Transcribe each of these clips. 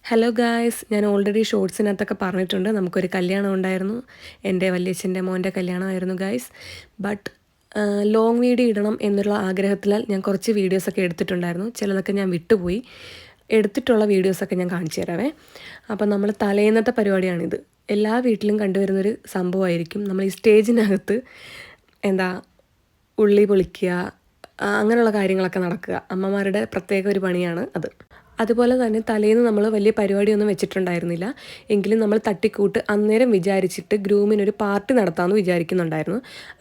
Hello guys, ഞാൻ already ഷോർട്സിനകത്തൊക്കെ പറഞ്ഞിട്ടുണ്ട് നമുക്കൊരു കല്യാണം ഉണ്ടായിരുന്നു. എൻ്റെ വല്യച്ഛൻ്റെ മോൻ്റെ കല്യാണമായിരുന്നു ഗായ്സ്. ബട്ട് ലോങ് വീഡിയോ ഇടണം എന്നുള്ള ആഗ്രഹത്തിലാൽ ഞാൻ കുറച്ച് വീഡിയോസൊക്കെ എടുത്തിട്ടുണ്ടായിരുന്നു. ചിലതൊക്കെ ഞാൻ വിട്ടുപോയി. എടുത്തിട്ടുള്ള വീഡിയോസൊക്കെ ഞാൻ കാണിച്ചു തരാവേ. അപ്പം നമ്മൾ തലേന്നത്തെ പരിപാടിയാണിത്. എല്ലാ വീട്ടിലും കണ്ടുവരുന്നൊരു സംഭവമായിരിക്കും. നമ്മൾ ഈ സ്റ്റേജിനകത്ത് എന്താ ഉള്ളി പൊളിക്കുക, അങ്ങനെയുള്ള കാര്യങ്ങളൊക്കെ നടക്കുക. അമ്മമാരുടെ പ്രത്യേക ഒരു പണിയാണ് അത്. അതുപോലെ തന്നെ തലേന്ന് നമ്മൾ വലിയ പരിപാടിയൊന്നും വെച്ചിട്ടുണ്ടായിരുന്നില്ല. എങ്കിലും നമ്മൾ തട്ടിക്കൂട്ട് അന്നേരം വിചാരിച്ചിട്ട് ഗ്രൂമിനൊരു പാർട്ടി നടത്താമെന്ന് വിചാരിക്കുന്നുണ്ടായിരുന്നു.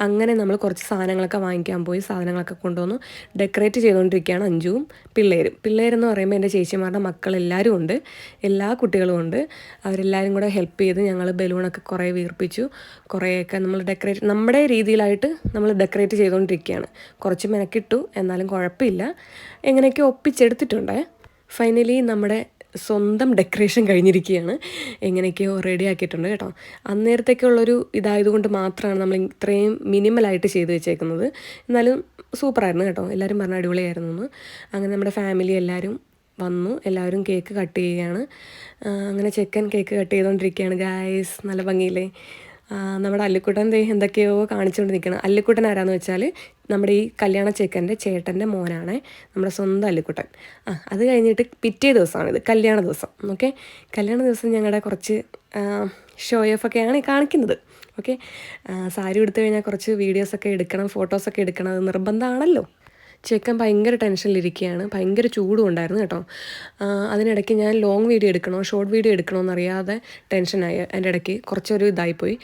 അങ്ങനെ നമ്മൾ കുറച്ച് സാധനങ്ങളൊക്കെ വാങ്ങിക്കാൻ പോയി. സാധനങ്ങളൊക്കെ കൊണ്ടുവന്നു ഡെക്കറേറ്റ് ചെയ്തുകൊണ്ടിരിക്കുകയാണ് അഞ്ജുവും പിള്ളേരെന്ന് പറയുമ്പോൾ എൻ്റെ ചേച്ചിമാരുടെ മക്കളെല്ലാവരും ഉണ്ട്, എല്ലാ കുട്ടികളും ഉണ്ട്. അവരെല്ലാവരും കൂടെ ഹെൽപ്പ് ചെയ്ത് ഞങ്ങൾ ബലൂണൊക്കെ കുറേ വീർപ്പിച്ചു. കുറേയൊക്കെ നമ്മൾ നമ്മുടെ രീതിയിലായിട്ട് നമ്മൾ ഡെക്കറേറ്റ് ചെയ്തുകൊണ്ടിരിക്കുകയാണ്. കുറച്ച് മെനക്കിട്ടു, എന്നാലും കുഴപ്പമില്ല, എങ്ങനെയൊക്കെ ഒപ്പിച്ചെടുത്തിട്ടുണ്ടേ. ഫൈനലി നമ്മുടെ സ്വന്തം ഡെക്കറേഷൻ കഴിഞ്ഞിരിക്കുകയാണ്. എങ്ങനെയൊക്കെയോ റെഡി ആക്കിയിട്ടുണ്ട് കേട്ടോ. അന്നേരത്തേക്കുള്ളൊരു ഇതായതുകൊണ്ട് മാത്രമാണ് നമ്മൾ ഇത്രയും മിനിമലായിട്ട് ചെയ്ത് വെച്ചേക്കുന്നത്. എന്നാലും സൂപ്പറായിരുന്നു കേട്ടോ. എല്ലാവരും പറഞ്ഞ അടിപൊളിയായിരുന്നു എന്ന്. അങ്ങനെ നമ്മുടെ ഫാമിലി എല്ലാവരും വന്നു. എല്ലാവരും കേക്ക് കട്ട് ചെയ്യുകയാണ്. അങ്ങനെ ചെക്കൻ കേക്ക് കട്ട് ചെയ്തുകൊണ്ടിരിക്കുകയാണ് ഗായ്സ്. നല്ല ഭംഗിയില്ലേ. നമ്മുടെ അല്ലിക്കുട്ടൻ എന്തൊക്കെയോ കാണിച്ചുകൊണ്ട് നിൽക്കണം. അല്ലിക്കുട്ടൻ ആരാന്ന് വെച്ചാൽ നമ്മുടെ ഈ കല്യാണ ചെക്കൻ്റെ ചേട്ടൻ്റെ മോനാണ്, നമ്മുടെ സ്വന്തം അല്ലിക്കുട്ടൻ. അത് കഴിഞ്ഞിട്ട് പിറ്റേ ദിവസമാണിത്, കല്യാണ ദിവസം. ഓക്കെ, കല്യാണ ദിവസം ഞങ്ങളുടെ കുറച്ച് ഷോ ഓഫൊക്കെയാണ് കാണിക്കുന്നത്. ഓക്കെ, സാരി എടുത്തു കഴിഞ്ഞാൽ കുറച്ച് വീഡിയോസൊക്കെ എടുക്കണം, ഫോട്ടോസൊക്കെ എടുക്കണം, അത് നിർബന്ധമാണല്ലോ. ചെക്കൻ ഭയങ്കര ടെൻഷനിലിരിക്കുകയാണ്. ഭയങ്കര ചൂടും ഉണ്ടായിരുന്നു കേട്ടോ. അതിനിടയ്ക്ക് ഞാൻ ലോങ് വീഡിയോ എടുക്കണോ ഷോർട്ട് വീഡിയോ എടുക്കണോ എന്നറിയാതെ ടെൻഷനായി. അതിൻ്റെ ഇടയ്ക്ക് കുറച്ചൊരു ഇതായിപ്പോയി.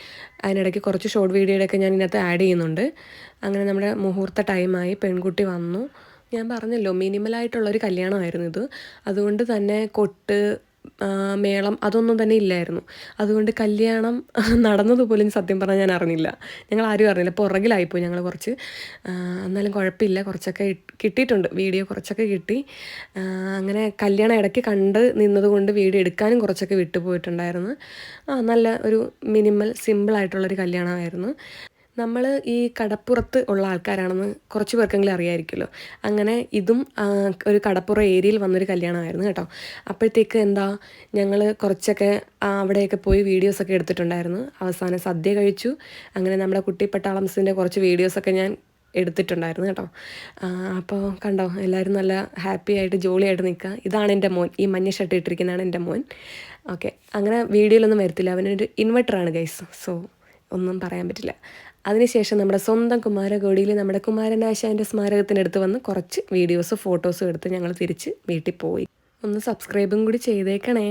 അതിനിടയ്ക്ക് കുറച്ച് ഷോർട്ട് വീഡിയോയുടെയൊക്കെ ഞാൻ ഇതിനകത്ത് ആഡ് ചെയ്യുന്നുണ്ട്. അങ്ങനെ നമ്മുടെ മുഹൂർത്ത ടൈമായി, പെൺകുട്ടി വന്നു. ഞാൻ പറഞ്ഞല്ലോ മിനിമലായിട്ടുള്ളൊരു കല്യാണമായിരുന്നു ഇത്. അതുകൊണ്ട് തന്നെ കൊട്ട്, മേളം അതൊന്നും തന്നെ ഇല്ലായിരുന്നു. അതുകൊണ്ട് കല്യാണം നടന്നതുപോലും സത്യം പറഞ്ഞാൽ ഞാൻ അറിഞ്ഞില്ല. ഞങ്ങൾ ആരും അറിഞ്ഞില്ല, പുറകിലായിപ്പോയി ഞങ്ങൾ കുറച്ച്. എന്നാലും കുഴപ്പമില്ല, കുറച്ചൊക്കെ കിട്ടിയിട്ടുണ്ട്, വീഡിയോ കുറച്ചൊക്കെ കിട്ടി. അങ്ങനെ കല്യാണം ഇടയ്ക്ക് കണ്ട് നിന്നതുകൊണ്ട് വീഡിയോ എടുക്കാനും കുറച്ചൊക്കെ വിട്ടുപോയിട്ടുണ്ടായിരുന്നു. നല്ല ഒരു മിനിമൽ സിമ്പിളായിട്ടുള്ളൊരു കല്യാണമായിരുന്നു. നമ്മൾ ഈ കടപ്പുറത്ത് ഉള്ള ആൾക്കാരാണെന്ന് കുറച്ച് പേർക്കെങ്കിലും അറിയാമായിരിക്കുമല്ലോ. അങ്ങനെ ഇതും ഒരു കടപ്പുറം ഏരിയയിൽ വന്നൊരു കല്യാണമായിരുന്നു കേട്ടോ. അപ്പോഴത്തേക്ക് ഞങ്ങൾ കുറച്ചൊക്കെ അവിടെയൊക്കെ പോയി വീഡിയോസൊക്കെ എടുത്തിട്ടുണ്ടായിരുന്നു. അവസാനം സദ്യ കഴിച്ചു. അങ്ങനെ നമ്മുടെ കുട്ടി പട്ടാളംസിൻ്റെ കുറച്ച് വീഡിയോസൊക്കെ ഞാൻ എടുത്തിട്ടുണ്ടായിരുന്നു കേട്ടോ. അപ്പോൾ കണ്ടോ, എല്ലാവരും നല്ല ഹാപ്പി ആയിട്ട് ജോളിയായിട്ട് നിൽക്കുക. ഇതാണ് എൻ്റെ മോൻ, ഈ മഞ്ഞ ഷർട്ട് ഇട്ടിരിക്കുന്നതാണ് എൻ്റെ മോൻ. ഓക്കെ, അങ്ങനെ വീഡിയോയിലൊന്നും വരത്തില്ല, അവനൊരു ഇൻവെർട്ടറാണ് ഗൈസ്. സോ ഒന്നും പറയാൻ പറ്റില്ല. അതിനുശേഷം നമ്മുടെ സ്വന്തം കുമാരകോടിയിൽ നമ്മുടെ കുമാരനാശാൻ്റെ സ്മാരകത്തിനടുത്ത് വന്ന് കുറച്ച് വീഡിയോസും ഫോട്ടോസും എടുത്ത് ഞങ്ങൾ തിരിച്ച് വീട്ടിൽ പോയി. ഒന്ന് സബ്സ്ക്രൈബും കൂടി ചെയ്തേക്കണേ.